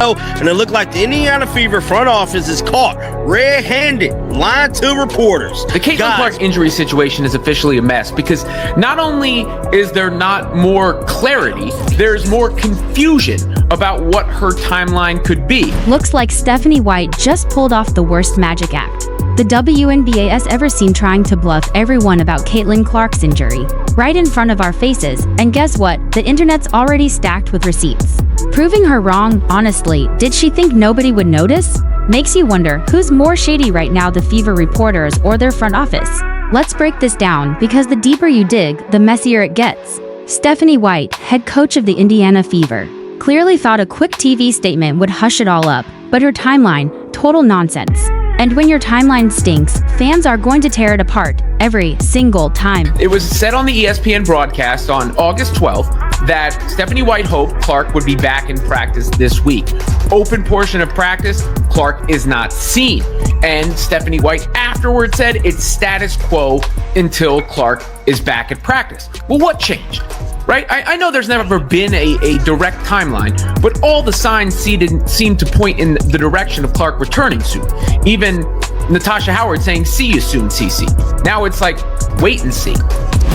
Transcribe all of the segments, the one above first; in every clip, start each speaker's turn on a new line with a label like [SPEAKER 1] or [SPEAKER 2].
[SPEAKER 1] And it looked like the Indiana Fever front office is caught red-handed, lying to reporters.
[SPEAKER 2] The Caitlin Clark injury situation is officially a mess because not only is there not more clarity, there's more confusion about what her timeline could be.
[SPEAKER 3] Looks like Stephanie White just pulled off the worst magic act the WNBA has ever seen, trying to bluff everyone about Caitlin Clark's injury right in front of our faces. And guess what? The internet's already stacked with receipts proving her wrong. Honestly, did she think nobody would notice? Makes you wonder who's more shady right now, the Fever reporters or their front office. Let's break this down, because the deeper you dig, the messier it gets. Stephanie White, head coach of the Indiana Fever, clearly thought a quick TV statement would hush it all up, but her timeline, total nonsense. And when your timeline stinks, fans are going to tear it apart every single time.
[SPEAKER 2] It was said on the ESPN broadcast on August 12th that Stephanie White hoped Clark would be back in practice this week. Open portion of practice, Clark is not seen. And Stephanie White afterwards said it's status quo until Clark is back at practice. Well, what changed? Right? I know there's never been a direct timeline, but all the signs seem to point in the direction of Clark returning soon. Even Natasha Howard saying, "See you soon, CC." Now it's like, wait and see.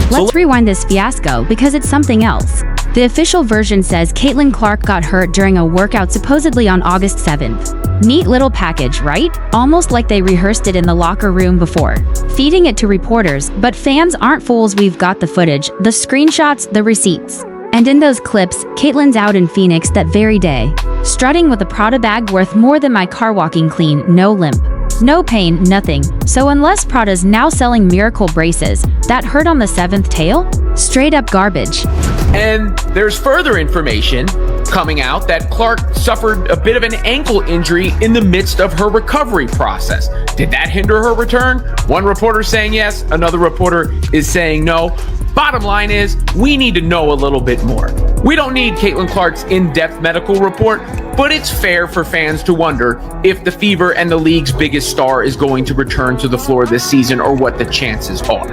[SPEAKER 3] Let's rewind this fiasco, because it's something else. The official version says Caitlin Clark got hurt during a workout supposedly on August 7th. Neat little package, right? Almost like they rehearsed it in the locker room before feeding it to reporters. But fans aren't fools. We've got the footage, the screenshots, the receipts. And in those clips, Caitlin's out in Phoenix that very day, strutting with a Prada bag worth more than my car, walking clean, no limp, no pain, nothing. So unless Prada's now selling miracle braces that hurt on the 7th tail, straight up garbage.
[SPEAKER 2] And there's further information coming out that Clark suffered a bit of an ankle injury in the midst of her recovery process. Did that hinder her return? One reporter saying yes, another reporter is saying no. Bottom line is, we need to know a little bit more. We don't need Caitlin Clark's in-depth medical report, but it's fair for fans to wonder if the Fever and the league's biggest star is going to return to the floor this season, or what the chances are.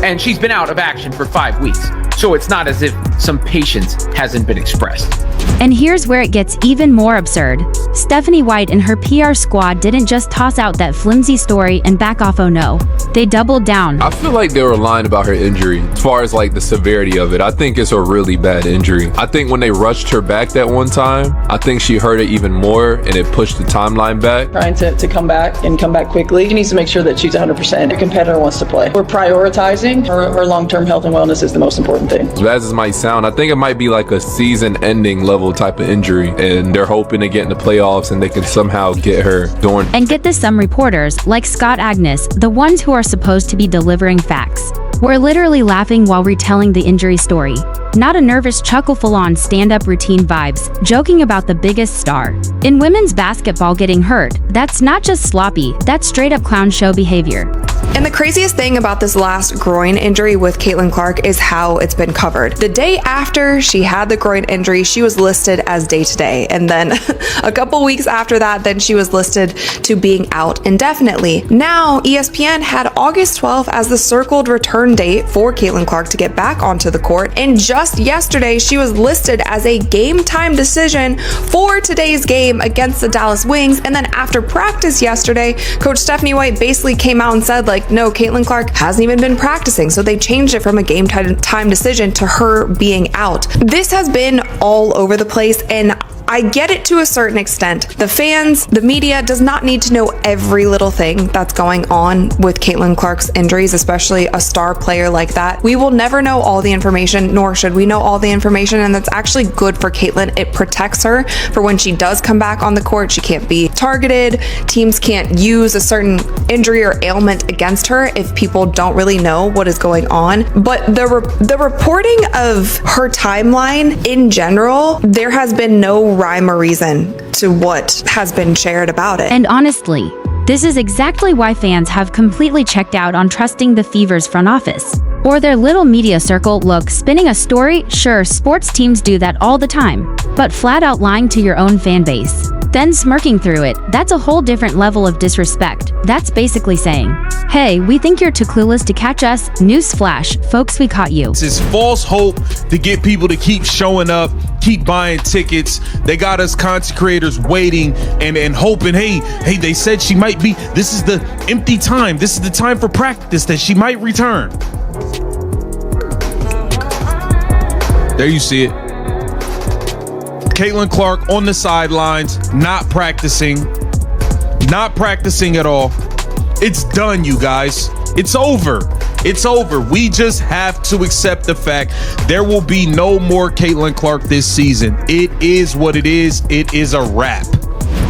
[SPEAKER 2] And she's been out of action for 5 weeks, so it's not as if some patience hasn't been expressed.
[SPEAKER 3] And here's where it gets even more absurd. Stephanie White and her PR squad didn't just toss out that flimsy story and back off. Oh no, they doubled down.
[SPEAKER 4] I feel like they were lying about her injury. As far as like the severity of it, I think it's a really bad injury. I think when they rushed her back that one time, I think she hurt it even more, and it pushed the timeline back.
[SPEAKER 5] Trying to come back and come back quickly. She needs to make sure that she's 100%. A competitor wants to play. We're prioritizing her long-term health and wellness is the most important thing.
[SPEAKER 4] As bad as it might sound, I think it might be like a season-ending level type of injury, and they're hoping to get in the playoffs and they can somehow get her going.
[SPEAKER 3] And get this, some reporters, like Scott Agnes, the ones who are supposed to be delivering facts, were literally laughing while retelling the injury story. Not a nervous chuckle, full-on stand-up routine vibes, joking about the biggest star in women's basketball getting hurt. That's not just sloppy, that's straight-up clown show behavior.
[SPEAKER 6] And the craziest thing about this last groin injury with Caitlin Clark is how it's been covered. The day after she had the groin injury, she was listed as day-to-day. And then a couple weeks after that, then she was listed to being out indefinitely. Now, ESPN had August 12th as the circled return date for Caitlin Clark to get back onto the court. And just yesterday, she was listed as a game time decision for today's game against the Dallas Wings. And then after practice yesterday, Coach Stephanie White basically came out and said, like, no, Caitlin Clark hasn't even been practicing. So they changed it from a game time decision to her being out. This has been all over the place, and I get it to a certain extent. The fans, the media does not need to know every little thing that's going on with Caitlin Clark's injuries, especially a star player like that. We will never know all the information, nor should we know all the information, and that's actually good for Caitlin. It protects her for when she does come back on the court. She can't be targeted. Teams can't use a certain injury or ailment against her if people don't really know what is going on. But the reporting of her timeline in general, there has been no rhyme or reason to what has been shared about it.
[SPEAKER 3] And honestly, this is exactly why fans have completely checked out on trusting the Fever's front office or their little media circle. Look, spinning a story, sure, sports teams do that all the time, but flat out lying to your own fan base, then smirking through it, that's a whole different level of disrespect. That's basically saying, hey, we think you're too clueless to catch us. Newsflash, folks, we caught you.
[SPEAKER 7] It's this false hope to get people to keep showing up, keep buying tickets. They got us content creators waiting and hoping, hey, they said she might be, this is the empty time. This is the time for practice that she might return. There you see it. Caitlin Clark on the sidelines, not practicing at all. It's done, you guys. It's over. It's over. We just have to accept the fact there will be no more Caitlin Clark this season. It is what it is. It is a wrap.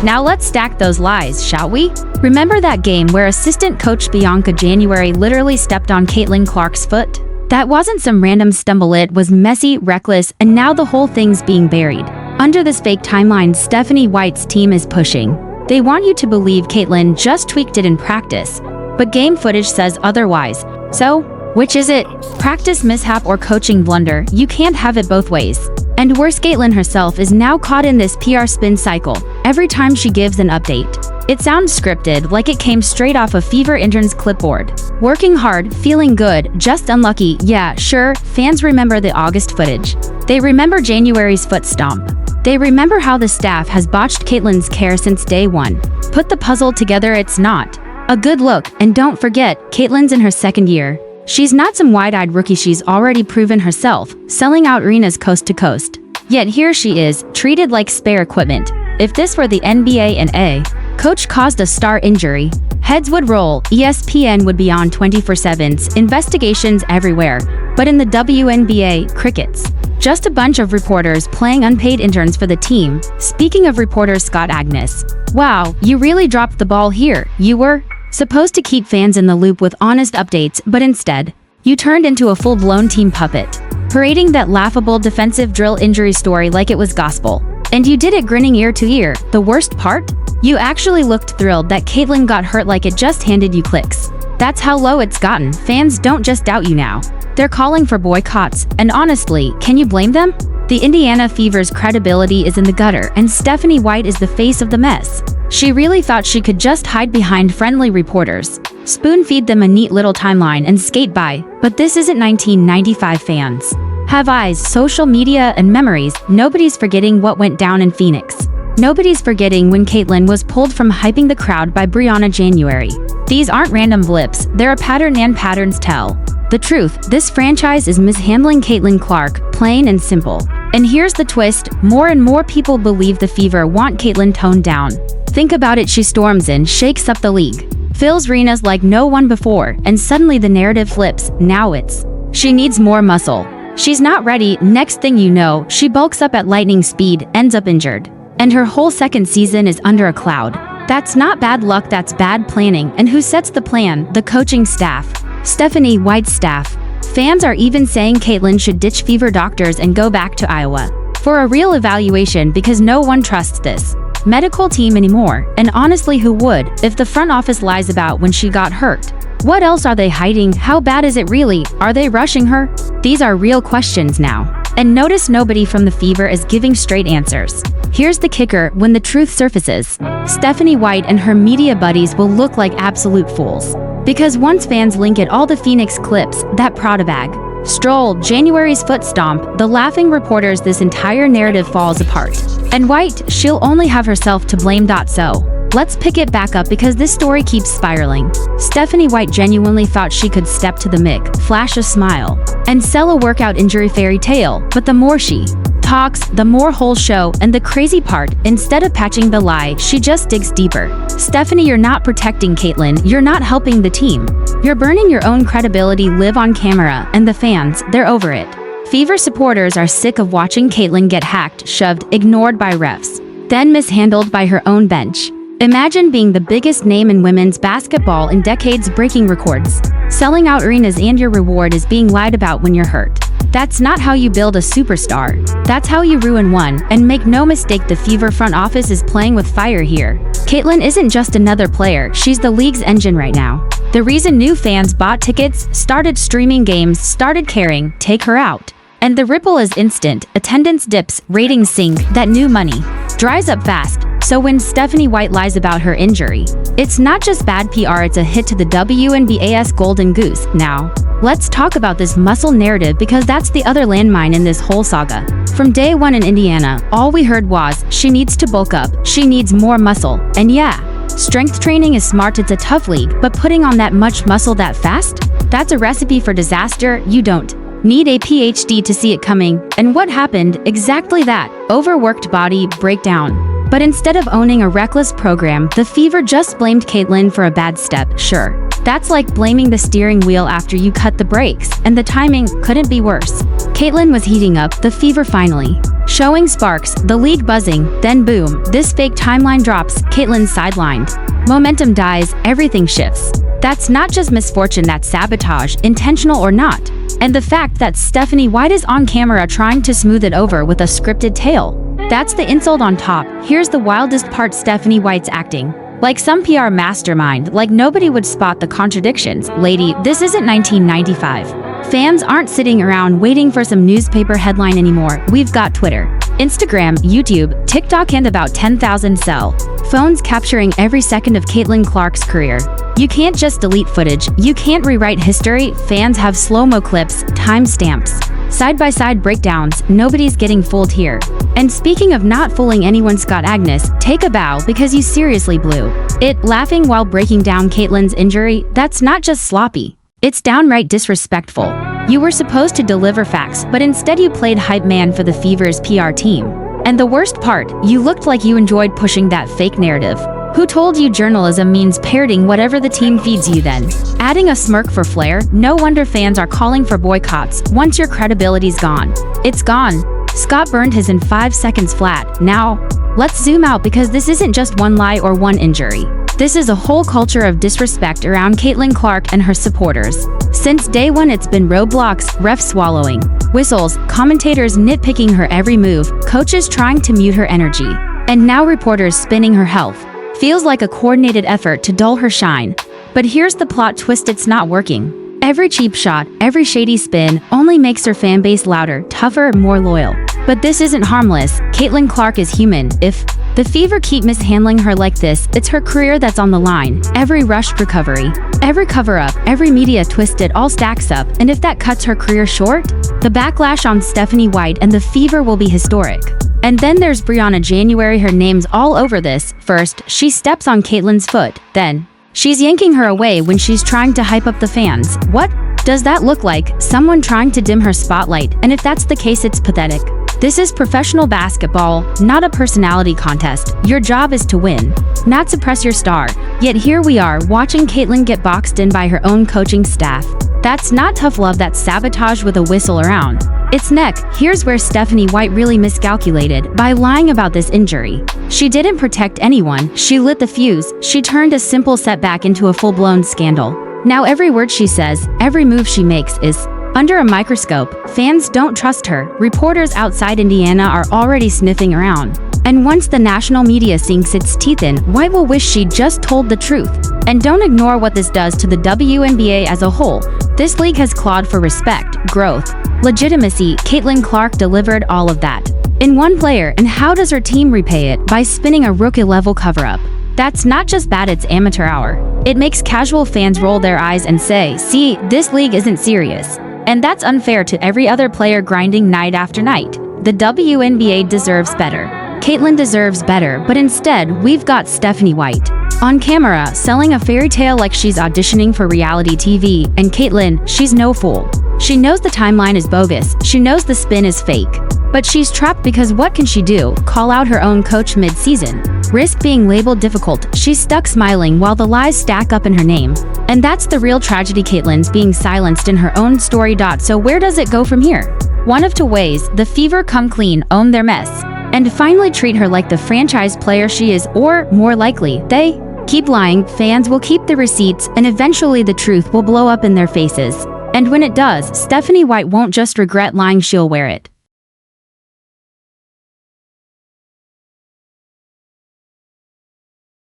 [SPEAKER 3] Now let's stack those lies, shall we? Remember that game where assistant coach Briana January literally stepped on Caitlin Clark's foot? That wasn't some random stumble, it was messy, reckless, and now the whole thing's being buried. Under this fake timeline Stephanie White's team is pushing. They want you to believe Caitlin just tweaked it in practice, but game footage says otherwise. So, which is it? Practice mishap or coaching blunder? You can't have it both ways. And worse, Caitlin herself is now caught in this PR spin cycle every time she gives an update. It sounds scripted, like it came straight off a Fever intern's clipboard. Working hard, feeling good, just unlucky. Yeah, sure, fans remember the August footage. They remember January's foot stomp. They remember how the staff has botched Caitlin's care since day one. Put the puzzle together, it's not a good look. And don't forget, Caitlin's in her second year. She's not some wide-eyed rookie, she's already proven herself, selling out arenas coast to coast. Yet here she is, treated like spare equipment. If this were the NBA and a coach caused a star injury, heads would roll, ESPN would be on 24/7's, investigations everywhere. But in the WNBA, crickets. Just a bunch of reporters playing unpaid interns for the team. Speaking of reporters, Scott Agnes. Wow, you really dropped the ball here. You were supposed to keep fans in the loop with honest updates, but instead, you turned into a full-blown team puppet, parading that laughable defensive drill injury story like it was gospel. And you did it grinning ear to ear. The worst part? You actually looked thrilled that Caitlin got hurt, like it just handed you clicks. That's how low it's gotten. Fans don't just doubt you now. They're calling for boycotts, and honestly, can you blame them? The Indiana Fever's credibility is in the gutter, and Stephanie White is the face of the mess. She really thought she could just hide behind friendly reporters, spoon-feed them a neat little timeline and skate by, but this isn't 1995, fans. Have eyes, social media, and memories. Nobody's forgetting what went down in Phoenix. Nobody's forgetting when Caitlin was pulled from hyping the crowd by Briana January. These aren't random blips, they're a pattern, and patterns tell. The truth, this franchise is mishandling Caitlin Clark, plain and simple. And here's the twist, more and more people believe the Fever want Caitlin toned down. Think about it, she storms in, shakes up the league, fills arenas like no one before, and suddenly the narrative flips. Now it's, she needs more muscle. She's not ready. Next thing you know, she bulks up at lightning speed, ends up injured. And her whole second season is under a cloud. That's not bad luck, that's bad planning. And who sets the plan? The coaching staff. Stephanie White's staff. Fans are even saying Caitlin should ditch Fever doctors and go back to Iowa for a real evaluation, because no one trusts this medical team anymore. And honestly, who would, if the front office lies about when she got hurt? What else are they hiding? How bad is it really? Are they rushing her? These are real questions now. And notice nobody from the Fever is giving straight answers. Here's the kicker, when the truth surfaces, Stephanie White and her media buddies will look like absolute fools. Because once fans link it all, the Phoenix clips, that Prada bag, stroll, January's foot stomp, the laughing reporters, this entire narrative falls apart. And White, she'll only have herself to blame. So let's pick it back up, because this story keeps spiraling. Stephanie White genuinely thought she could step to the mic, flash a smile, and sell a workout injury fairy tale. But the more she talks, the more whole show. And the crazy part, instead of patching the lie, she just digs deeper. Stephanie, you're not protecting Caitlin. You're not helping the team. You're burning your own credibility live on camera. And the fans, they're over it. Fever supporters are sick of watching Caitlin get hacked, shoved, ignored by refs, then mishandled by her own bench. Imagine being the biggest name in women's basketball in decades, breaking records, selling out arenas, and your reward is being lied about when you're hurt. That's not how you build a superstar. That's how you ruin one. And make no mistake, the Fever front office is playing with fire here. Caitlin isn't just another player, she's the league's engine right now. The reason new fans bought tickets, started streaming games, started caring. Take her out, and the ripple is instant. Attendance dips, ratings sink, that new money dries up fast. So when Stephanie White lies about her injury, it's not just bad PR, it's a hit to the WNBA's golden goose. Now, let's talk about this muscle narrative because that's the other landmine in this whole saga. From day one in Indiana, all we heard was, she needs to bulk up, she needs more muscle. And yeah, strength training is smart, it's a tough league, but putting on that much muscle that fast? That's a recipe for disaster. You don't need a PhD to see it coming. And what happened? Exactly that. Overworked body breakdown. But instead of owning a reckless program, the Fever just blamed Caitlin for a bad step. Sure, that's like blaming the steering wheel after you cut the brakes, and the timing couldn't be worse. Caitlin was heating up, the Fever finally showing sparks, the league buzzing, then boom, this fake timeline drops, Caitlin's sidelined. Momentum dies, everything shifts. That's not just misfortune, that's sabotage, intentional or not. And the fact that Stephanie White is on camera trying to smooth it over with a scripted tale, that's the insult on top. Here's the wildest part: Stephanie White's acting like some PR mastermind, like nobody would spot the contradictions. Lady, this isn't 1995. Fans aren't sitting around waiting for some newspaper headline anymore. We've got Twitter, Instagram, YouTube, TikTok, and about 10,000 cell phones capturing every second of Caitlin Clark's career. You can't just delete footage. You can't rewrite history. Fans have slow-mo clips, timestamps, side-by-side breakdowns. Nobody's getting fooled here. And speaking of not fooling anyone, Scott Agnes, take a bow because you seriously blew it laughing while breaking down Caitlin's injury. That's not just sloppy. It's downright disrespectful. You were supposed to deliver facts, but instead you played hype man for the Fever's PR team. And the worst part, you looked like you enjoyed pushing that fake narrative. Who told you journalism means parroting whatever the team feeds you then? Adding a smirk for flair? No wonder fans are calling for boycotts. Once your credibility's gone, it's gone. Scott burned his in 5 seconds flat. Now, let's zoom out because this isn't just one lie or one injury. This is a whole culture of disrespect around Caitlin Clark and her supporters. Since day one, it's been roadblocks, refs swallowing whistles, commentators nitpicking her every move, coaches trying to mute her energy, and now reporters spinning her health. Feels like a coordinated effort to dull her shine. But here's the plot twist: it's not working. Every cheap shot, every shady spin only makes her fan base louder, tougher, more loyal. But this isn't harmless. Caitlin Clark is human. If the Fever keep mishandling her like this, it's her career that's on the line. Every rushed recovery, every cover-up, every media twist, it all stacks up. And if that cuts her career short, the backlash on Stephanie White and the Fever will be historic. And then there's Briana January. Her name's all over this. First, she steps on Caitlin's foot. Then, she's yanking her away when she's trying to hype up the fans. What does that look like? Someone trying to dim her spotlight? And if that's the case, it's pathetic. This is professional basketball, not a personality contest. Your job is to win, not suppress your star. Yet here we are, watching Caitlin get boxed in by her own coaching staff. That's not tough love, that's sabotage with a whistle around its neck. Here's where Stephanie White really miscalculated by lying about this injury. She didn't protect anyone, she lit the fuse. She turned a simple setback into a full-blown scandal. Now every word she says, every move she makes is under a microscope. Fans don't trust her. Reporters outside Indiana are already sniffing around. And once the national media sinks its teeth in, White will wish she just told the truth. And don't ignore what this does to the WNBA as a whole. This league has clawed for respect, growth, legitimacy. Caitlin Clark delivered all of that in one player, and how does her team repay it? By spinning a rookie-level cover-up. That's not just bad, it's amateur hour. It makes casual fans roll their eyes and say, see, this league isn't serious. And that's unfair to every other player grinding night after night. The WNBA deserves better. Caitlin deserves better, but instead, we've got Stephanie White on camera selling a fairy tale like she's auditioning for reality TV. And Caitlin, she's no fool. She knows the timeline is bogus. She knows the spin is fake. But she's trapped because what can she do? Call out her own coach mid-season? Risk being labeled difficult? She's stuck smiling while the lies stack up in her name. And that's the real tragedy. Caitlin's being silenced in her own story. So where does it go from here? One of two ways: the Fever come clean, own their mess, and finally treat her like the franchise player she is, or more likely, they keep lying, fans will keep the receipts, and eventually the truth will blow up in their faces. And when it does, Stephanie White won't just regret lying, she'll wear it.